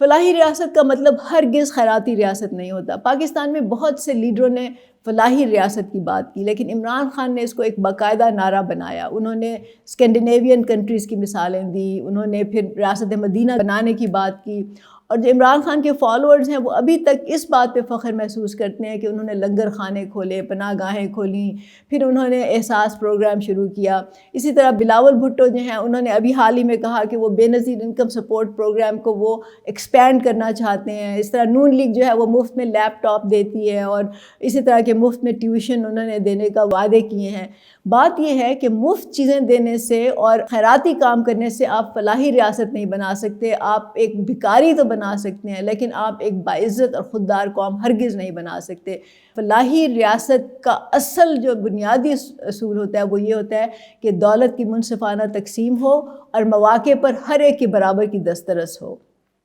फलाही रियासत का मतलब हरगिज़ खैराती रियासत नहीं होता। पाकिस्तान में बहुत से लीडरों ने फलाही रियासत की बात की, लेकिन इमरान खान ने इसको एक बाकायदा नारा बनाया। उन्होंने स्कैंडिनेवियन कंट्रीज़ की मिसालें दी, उन्होंने फिर रियासत मदीना बनाने की बात की। और जो इमरान खान के फॉलोअर्स हैं वो अभी तक इस बात पे फ़ख्र महसूस करते हैं कि उन्होंने लंगर खाने खोले, पनाहगाहें खोलीं, फिर उन्होंने एहसास प्रोग्राम शुरू किया। इसी तरह बिलावल भुट्टो जो हैं उन्होंने अभी हाल ही में कहा कि वो बेनज़ीर इनकम सपोर्ट प्रोग्राम को वो एक्सपेंड करना चाहते हैं। इस तरह नून लीग जो है वो मुफ्त में लैपटॉप देती है और इसी तरह के मुफ्त में ट्यूशन उन्होंने देने का वादे किए हैं। बात यह है कि मुफ्त चीज़ें देने से और खैराती काम करने से आप फलाही रियासत नहीं बना सकते। आप एक भिखारी तो बना सकते हैं, लेकिन आप एक बाइज़्ज़त और ख़ुददार कौम हरगिज़ नहीं बना सकते। फलाही रियासत का असल जो बुनियादी असूल होता है वो ये होता है कि दौलत की मुनसिफ़ाना तक़सीम हो और मौक़े पर हर एक के बराबर की दस्तरस हो।